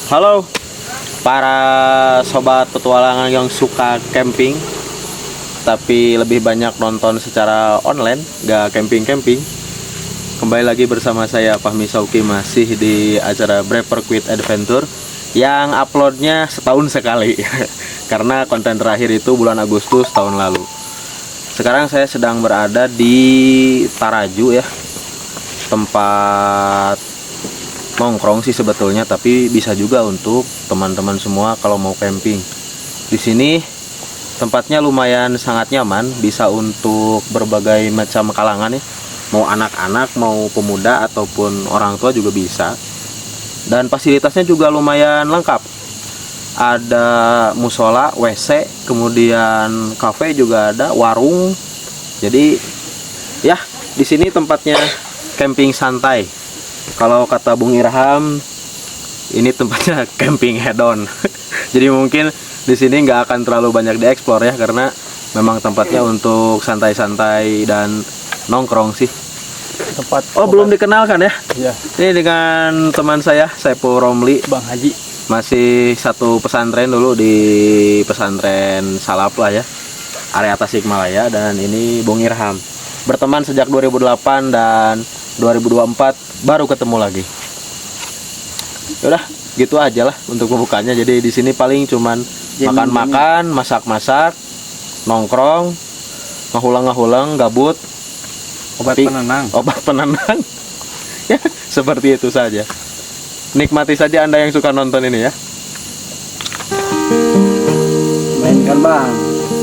Halo para sobat petualangan yang suka camping tapi lebih banyak nonton secara online, gak camping-camping. Kembali lagi bersama saya Fahmi Sauki, masih di acara Brave Quit Adventure yang uploadnya setahun sekali karena konten terakhir itu bulan Agustus tahun lalu. Sekarang saya sedang berada di Taraju ya, tempat nongkrong sih sebetulnya, tapi bisa juga untuk teman-teman semua kalau mau camping. Di sini tempatnya lumayan sangat nyaman, bisa untuk berbagai macam kalangan ya. Mau anak-anak, mau pemuda ataupun orang tua juga bisa. Dan fasilitasnya juga lumayan lengkap. Ada musola, WC, kemudian kafe juga ada, warung. Jadi ya, di sini tempatnya camping santai. Kalau kata Bung Irham, ini tempatnya camping hedon. Jadi mungkin di sini nggak akan terlalu banyak dieksplor ya, karena memang tempatnya untuk santai-santai dan nongkrong sih. Belum dikenalkan ya? Iya. Ini dengan teman saya, Saiful Romli, Bang Haji. masih satu pesantren dulu di pesantren Salap lah ya, area Tasikmalaya. Dan ini Bung Irham, berteman sejak 2008 dan 2024 baru ketemu lagi. Udah gitu aja lah untuk pembukanya. Jadi di sini paling cuman makan-makan, masak-masak, nongkrong, ngahulang-ngahulang, gabut, Obat penenang. Ya seperti itu saja. Nikmati saja Anda yang suka nonton ini ya. Mainkan Bang.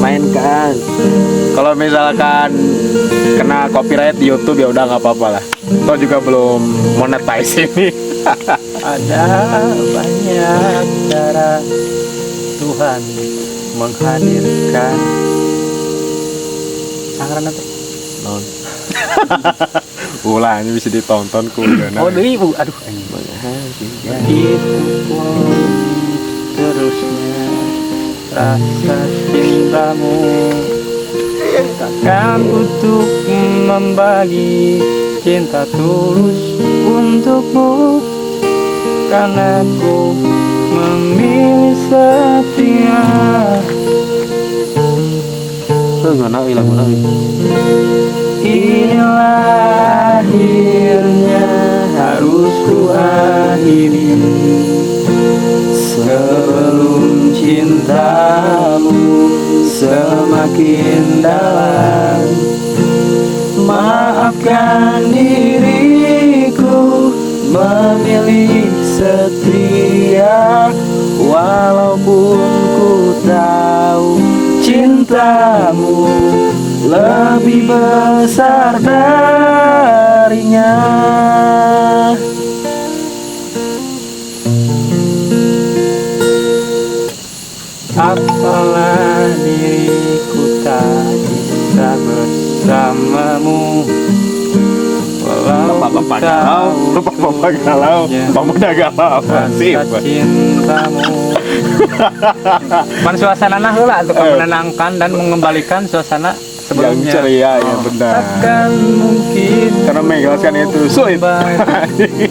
Mainkan. Kalau misalkan kena copyright di YouTube ya udah nggak apa-apa lah. Toh juga belum monetize ini. Ada banyak cara Tuhan menghadirkan. Sanggaran apa? Non. Ulah ini bisa ditonton kuliah. Oh ibu, aduh. Itu pun terusnya rasa cintamu takkan untuk membagi cinta tulus untukmu, karena ku memilih setia. Inilah akhirnya harus ku akhiri, sebelum cintamu semakin dalam. Maafkan diriku memilih setia, walaupun ku tahu cintamu lebih besar darinya. Apalah diriku tak bisa bersamamu, walau Bapak galau, pemuda galau. Sip. Cintamu pan suasana nah heula untuk menenangkan dan mengembalikan suasana sebelumnya yang ceria ya, benar. Takkan mungkin Karena menjelaskan itu sulit.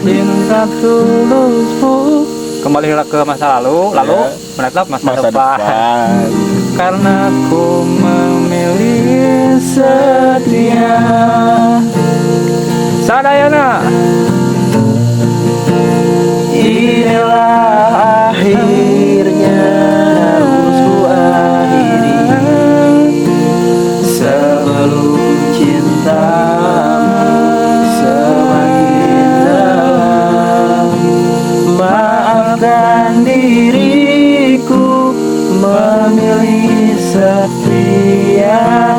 Cinta tulusmu kembali ke masa lalu, menatap masa depan. Karena ku memilih setia. Sadayana. Inilah akhirnya harus ku akhiri, sebelum cintamu semakin dalam. Maafkan diriku memilih setia,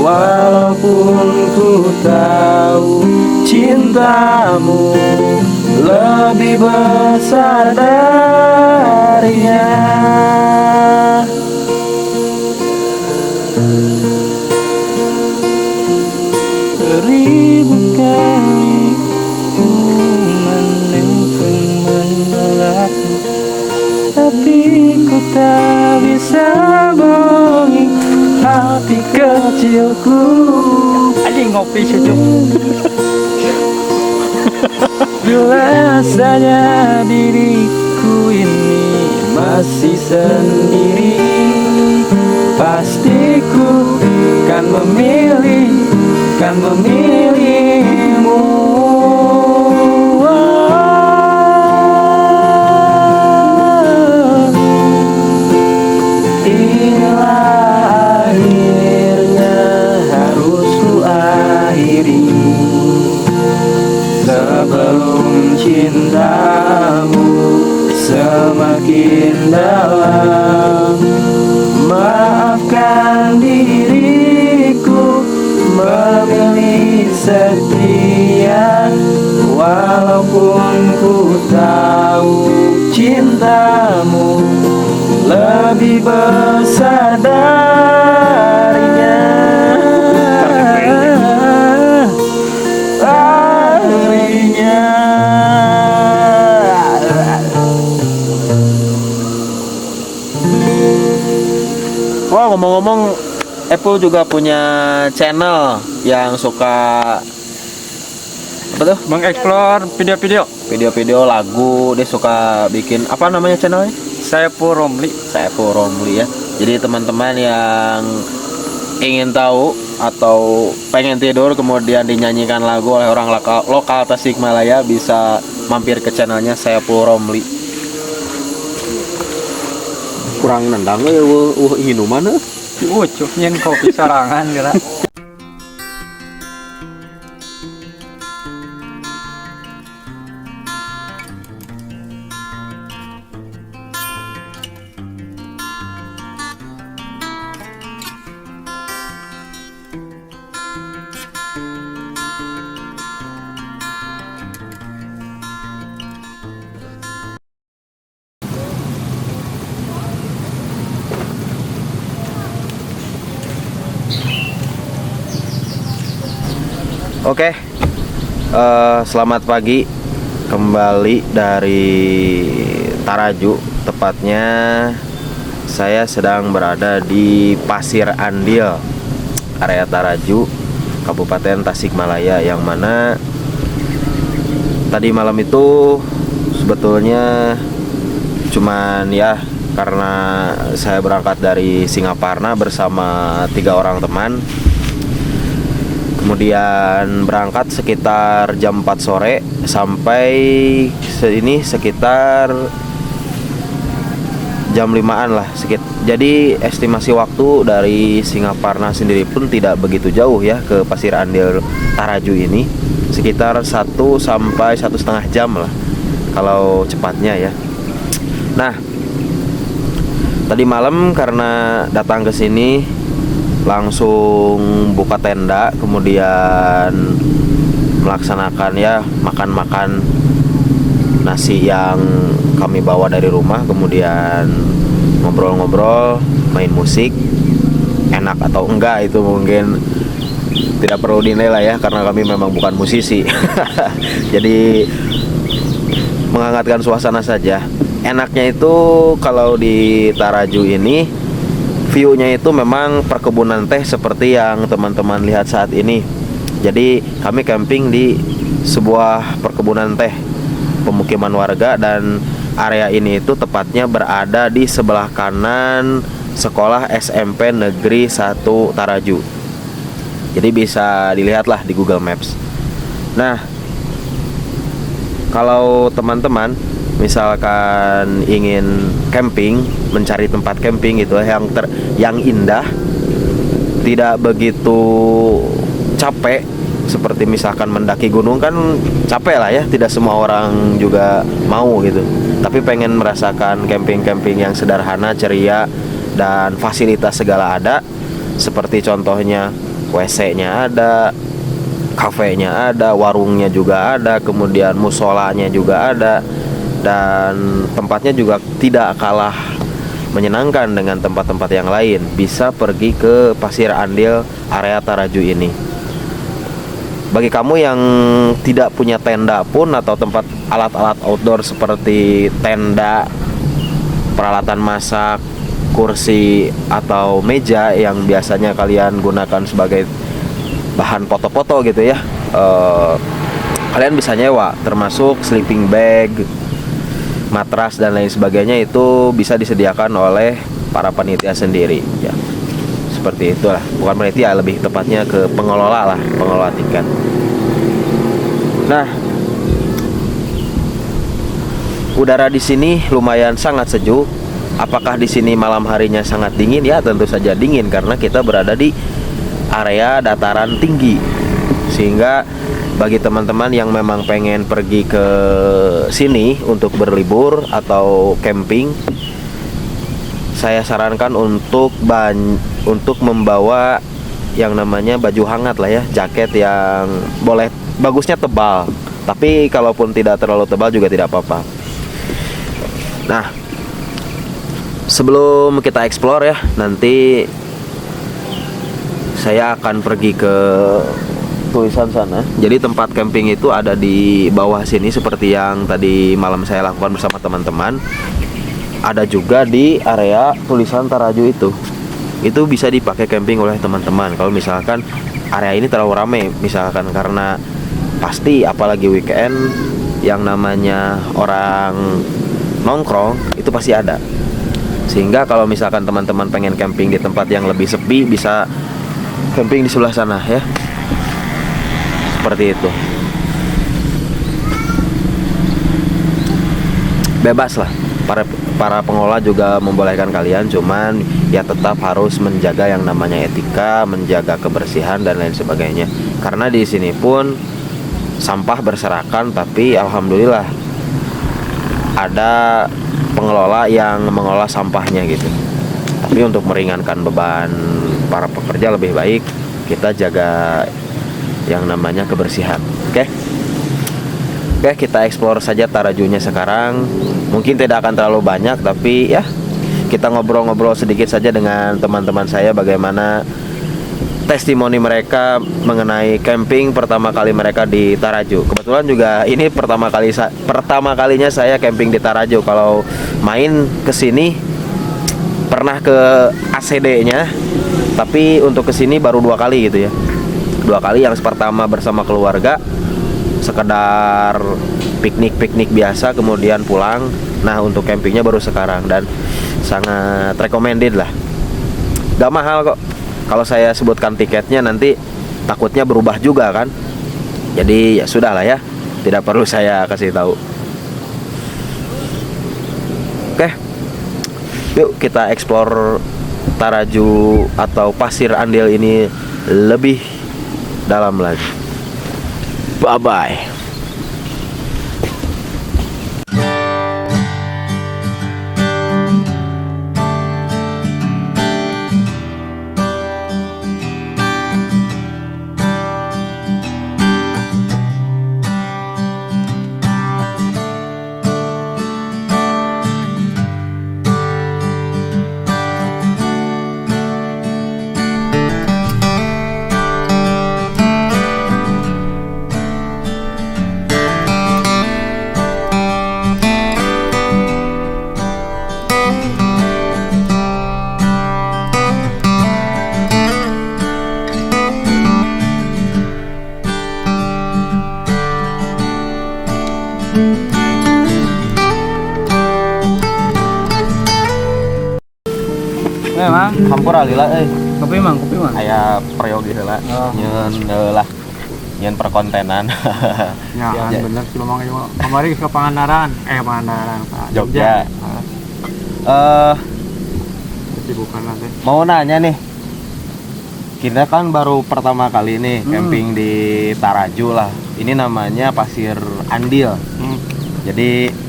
walaupun ku tahu cintamu lebih besar darinya. Seribu kali ku menolakmu, tapi ku tak bisa bohongi hati kecilku. Anjing ngopi sejuk. Bila saja diriku ini masih sendiri, pastiku kan memilihmu. Inilah akhirnya harus ku akhiri, sebelum cintamu semakin dalam. Maafkan diriku memilih setia, walaupun ku tahu cintamu lebih besar darinya. Wah, ngomong-ngomong, Apple juga punya channel yang suka apa tuh? Mengeksplor video-video. Video-video lagu. Dia suka bikin apa namanya channelnya? Saiful Romli. Saiful Romli ya. Jadi teman-teman yang ingin tahu atau pengen tidur kemudian dinyanyikan lagu oleh orang lokal Tasikmalaya bisa mampir ke channelnya Saiful Romli. Kurang nendang ya, ingin mana? Ucup nyen kopi sarangan kira. Oke, selamat pagi kembali dari Taraju. Tepatnya saya sedang berada di Pasir Andil, area Taraju, Kabupaten Tasikmalaya, yang mana tadi malam itu sebetulnya cuman ya karena saya berangkat dari Singaparna bersama 3 orang teman. Kemudian berangkat sekitar jam 4 sore sampai ini sekitar jam 5-an lah. Jadi estimasi waktu dari Singaparna sendiri pun tidak begitu jauh ya ke Pasir Andil Taraju ini. Sekitar 1 sampai 1,5 jam lah kalau cepatnya ya. Nah, tadi malam karena datang ke sini langsung buka tenda, kemudian melaksanakan ya makan-makan nasi yang kami bawa dari rumah, kemudian ngobrol-ngobrol, main musik. Enak atau enggak itu mungkin tidak perlu dinilai ya, karena kami memang bukan musisi. Jadi menghangatkan suasana saja. Enaknya itu kalau di Taraju ini view-nya itu memang perkebunan teh seperti yang teman-teman lihat saat ini. Jadi kami camping di sebuah perkebunan teh pemukiman warga, dan area ini itu tepatnya berada di sebelah kanan sekolah SMP Negeri 1 Taraju. Jadi bisa dilihatlah di Google Maps. Nah, kalau teman-teman misalkan ingin camping, mencari tempat camping gitu yang indah, tidak begitu capek seperti misalkan mendaki gunung, kan capek lah ya, tidak semua orang juga mau gitu. Tapi pengen merasakan camping-camping yang sederhana, ceria, dan fasilitas segala ada. Seperti contohnya WC-nya ada, kafenya ada, warungnya juga ada, kemudian musolanya juga ada, dan tempatnya juga tidak kalah menyenangkan dengan tempat-tempat yang lain. Bisa pergi ke Pasir Andil area Taraju ini. Bagi kamu yang tidak punya tenda pun atau tempat alat-alat outdoor seperti tenda, peralatan masak, kursi, atau meja yang biasanya kalian gunakan sebagai bahan foto-foto gitu ya, kalian bisa nyewa, termasuk sleeping bag, matras dan lain sebagainya itu bisa disediakan oleh para panitia sendiri ya. Seperti itulah, bukan panitia, lebih tepatnya ke pengelola lah, pengelola tiket. Nah, udara di sini lumayan sangat sejuk. Apakah di sini malam harinya sangat dingin? Ya tentu saja dingin karena kita berada di area dataran tinggi. Sehingga bagi teman-teman yang memang pengen pergi ke sini untuk berlibur atau camping, saya sarankan untuk membawa yang namanya baju hangat lah ya, jaket yang boleh bagusnya tebal. Tapi kalaupun tidak terlalu tebal juga tidak apa-apa. Nah, sebelum kita explore ya, nanti saya akan pergi ke tulisan sana. Jadi tempat camping itu ada di bawah sini seperti yang tadi malam saya lakukan bersama teman-teman. Ada juga di area tulisan Taraju itu. Itu bisa dipakai camping oleh teman-teman. Kalau misalkan area ini terlalu ramai, misalkan karena pasti apalagi weekend yang namanya orang nongkrong itu pasti ada. Sehingga kalau misalkan teman-teman pengen camping di tempat yang lebih sepi, bisa camping di sebelah sana ya. Seperti itu. Bebas lah. Para pengelola juga membolehkan kalian, cuman ya tetap harus menjaga yang namanya etika, menjaga kebersihan dan lain sebagainya. Karena di sini pun sampah berserakan, tapi alhamdulillah ada pengelola yang mengolah sampahnya gitu. Tapi untuk meringankan beban para pekerja lebih baik kita jaga yang namanya kebersihan. Oke, kita explore saja Tarajunya sekarang. Mungkin tidak akan terlalu banyak, tapi ya kita ngobrol-ngobrol sedikit saja dengan teman-teman saya bagaimana testimoni mereka mengenai camping pertama kali mereka di Taraju. Kebetulan juga ini pertama kalinya saya camping di Taraju. Kalau main ke sini pernah ke ACD-nya, tapi untuk ke sini baru 2 kali gitu ya. 2 kali, yang pertama bersama keluarga, sekedar piknik biasa kemudian pulang. Nah, untuk campingnya baru sekarang dan sangat recommended lah. Gak mahal kok. Kalau saya sebutkan tiketnya nanti takutnya berubah juga kan. Jadi ya sudah lah ya, tidak perlu saya kasih tahu. Oke, yuk kita explore Taraju atau Pasir Andil ini lebih dalam lagi. Bye bye. Mang, Hampura lila kopi mang. aya peryogi heula. Nyeun lah. Nyeun perkontenan. Ya, bener sih Mang ieu. Kamari ke Pangandaran, Pak Jogja. Bukan nanti. Mau nanya nih. Kita kan baru pertama kali nih camping di Taraju lah. Ini namanya Pasir Andil. Jadi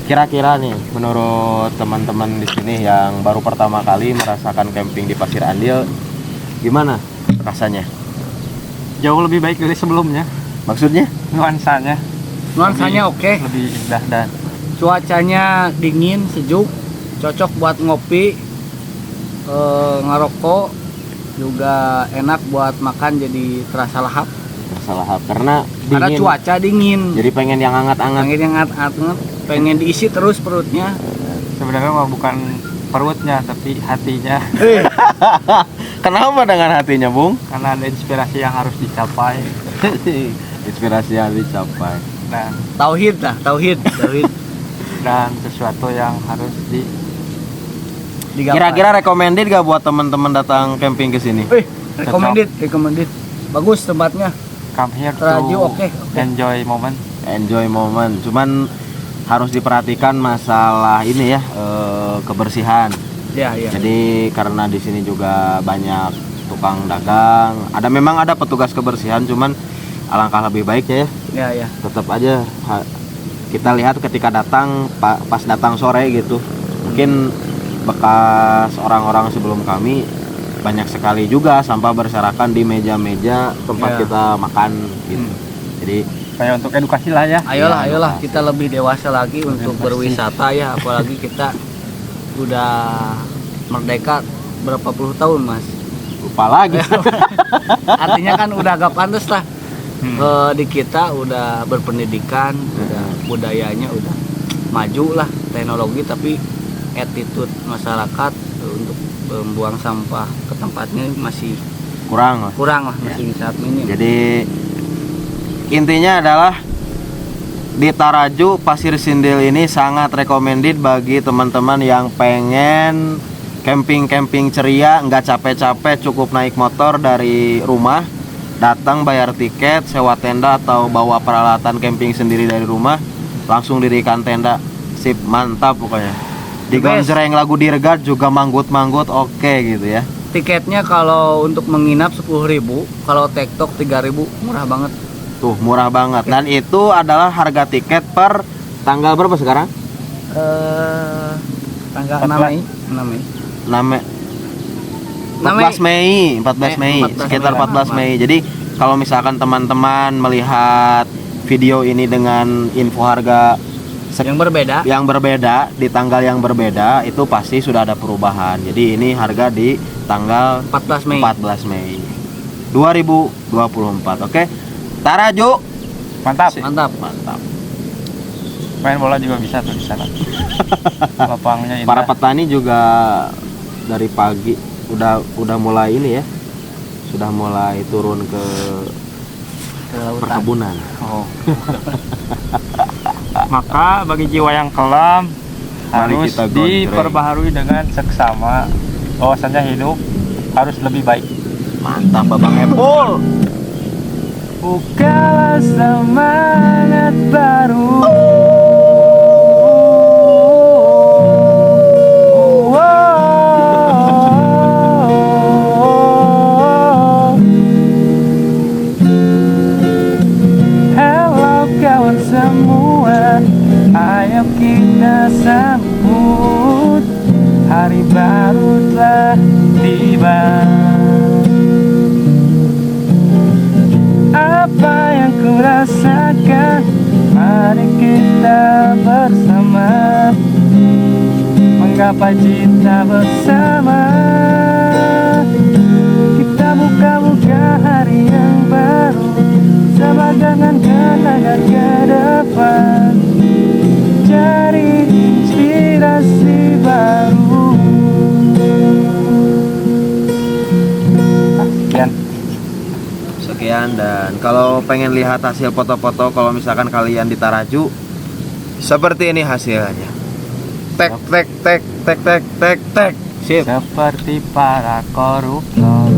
kira-kira nih menurut teman-teman di sini yang baru pertama kali merasakan camping di Pasir Andil, gimana rasanya? Jauh lebih baik dari sebelumnya. Maksudnya? Nuansanya oke. Lebih indah dan cuacanya dingin, sejuk, cocok buat ngopi, ngerokok, juga enak buat makan, jadi terasa lahap. Karena cuaca dingin. Jadi pengen yang hangat-hangat. Pengen diisi terus perutnya. Sebenarnya mah bukan perutnya tapi hatinya. Kenapa dengan hatinya, Bung? Karena ada inspirasi yang harus dicapai. Inspirasi yang dicapai. Nah, tauhid. dan sesuatu yang harus Digapai. Kira-kira recommended gak buat teman-teman datang camping ke sini? Recommended. Bagus tempatnya. come here Rajo, to oke. enjoy moment. Enjoy moment. Cuman harus diperhatikan masalah ini ya, kebersihan. Iya. Jadi karena di sini juga banyak tukang dagang, memang ada petugas kebersihan, cuman alangkah lebih baiknya ya Iya. tetap aja kita lihat ketika datang pas datang sore gitu, mungkin bekas orang-orang sebelum kami banyak sekali juga sampah berserakan di meja-meja tempat Ya. kita makan gitu. Jadi Kayak untuk edukasi lah ya. Ayolah kita lebih dewasa lagi untuk berwisata ya, apalagi kita udah merdeka berapa puluh tahun, Mas. lupa lagi. Artinya kan udah agak pantas lah. Di kita udah berpendidikan, udah budayanya udah maju lah, teknologi, tapi attitude masyarakat untuk membuang sampah ke tempatnya masih Kurang lah. masih sangat minim. Jadi intinya adalah di Taraju Pasir Sindil ini sangat recommended bagi teman-teman yang pengen camping ceria, nggak capek-capek, cukup naik motor dari rumah, datang bayar tiket, sewa tenda atau bawa peralatan camping sendiri dari rumah, langsung dirikan tenda. Sip, mantap pokoknya. Digonjreng lagu Dirgat juga manggut-manggut oke gitu ya. Tiketnya kalau untuk menginap 10.000, kalau tektok 3.000, murah banget. Tuh, murah banget. Dan itu adalah harga tiket per tanggal berapa sekarang? Tanggal 6 Mei. 14 Mei, 14 Mei, 14 sekitar Mei. 14 Mei. Jadi kalau misalkan teman-teman melihat video ini dengan info harga Yang berbeda di tanggal yang berbeda, itu pasti sudah ada perubahan. Jadi ini harga di tanggal 14 Mei. 14 Mei 2024. Oke. Taraju. Mantap. Mantap. Main bola juga bisa tuh di sana. Lapangnya indah. Para petani juga dari pagi udah mulai ini ya. Sudah mulai turun ke Kelautan. perkebunan. Oh. Maka bagi jiwa yang kelam Mari harus kita gondreng. diperbaharui dengan seksama, bahwasanya hidup harus lebih baik. Mantap Babang Epul. Bukalah semangat baru. Halo kawan semua, ayo kita sambut hari baru telah tiba. Apa yang ku rasakan, mari kita bersama menggapai cinta bersama. Kita buka hari yang baru, sebagangan kenangan ke depan, cari inspirasi baru. Sekian, dan kalau pengen lihat hasil foto-foto kalau misalkan kalian di Taraju, seperti ini hasilnya. Tek. Sip. Seperti para koruptor.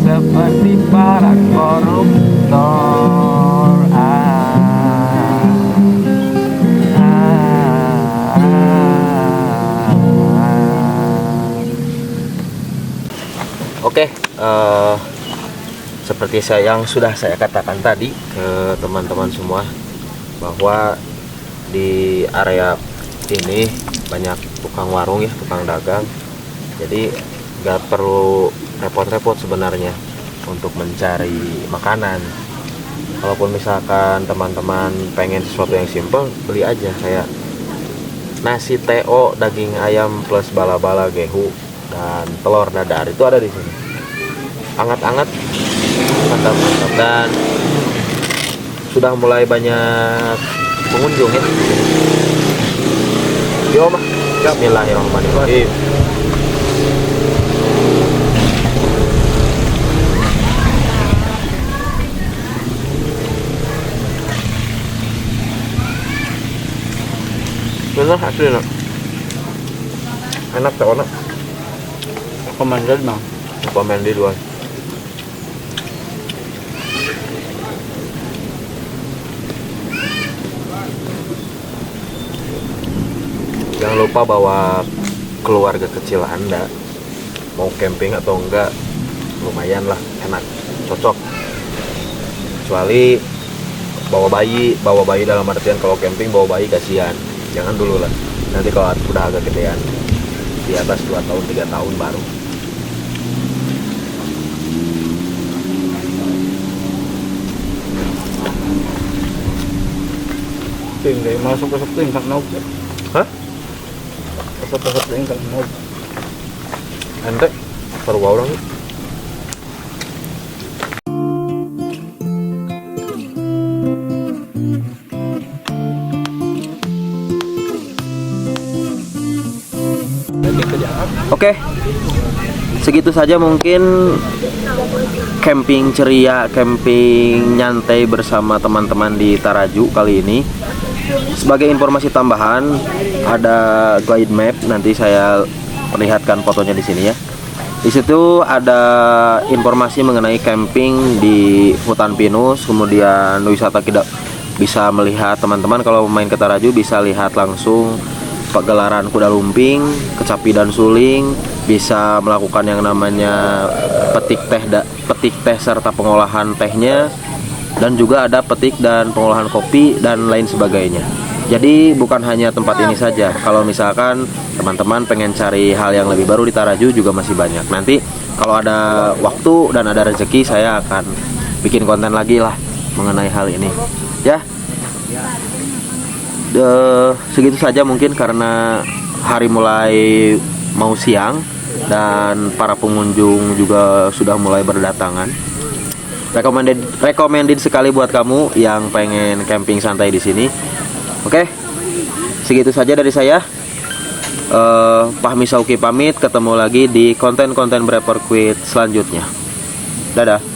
Seperti para koruptor. Oke, seperti yang sudah saya katakan tadi ke teman-teman semua, bahwa di area ini banyak tukang warung ya, tukang dagang. Jadi nggak perlu repot-repot sebenarnya untuk mencari makanan. Kalaupun misalkan teman-teman pengen sesuatu yang simple, beli aja kayak nasi TO daging ayam plus bala-bala gehu dan telur dadar, itu ada di sini. Anget-anget, mantap. Dan sudah mulai banyak pengunjung ya. Yo mah, bismillahirrahmanirrahim. Bener asli nak. Enak tak nak? Recommended mah. Recommended luar. Jangan lupa bawa keluarga kecil Anda. Mau camping atau enggak, lumayan lah, enak, cocok. Kecuali bawa bayi dalam artian kalau camping bawa bayi kasihan. Jangan dulu lah. Nanti kalau udah agak gedean, di atas 2 tahun 3 tahun baru. Tinggal masuk ke septing kan nauk. Hah? Masuk ke septing kan nauk. Ente baru orang. Oke, segitu saja mungkin camping ceria, camping nyantai bersama teman-teman di Taraju kali ini. Sebagai informasi tambahan, ada guide map, nanti saya perlihatkan fotonya di sini ya. Di situ ada informasi mengenai camping di hutan pinus, kemudian wisata kita bisa melihat teman-teman kalau main ke Taraju bisa lihat langsung pagelaran kuda lumping, kecapi dan suling, bisa melakukan yang namanya petik teh serta pengolahan tehnya, dan juga ada petik dan pengolahan kopi dan lain sebagainya. Jadi bukan hanya tempat ini saja. Kalau misalkan teman-teman pengen cari hal yang lebih baru di Taraju juga masih banyak. Nanti kalau ada waktu dan ada rezeki saya akan bikin konten lagi lah mengenai hal ini. Ya. Segitu saja mungkin karena hari mulai mau siang dan para pengunjung juga sudah mulai berdatangan. Recommended sekali buat kamu yang pengen camping santai di sini. Oke, segitu saja dari saya. Fahmi Sauki pamit. Ketemu lagi di konten-konten Brepper Quit selanjutnya. Dadah.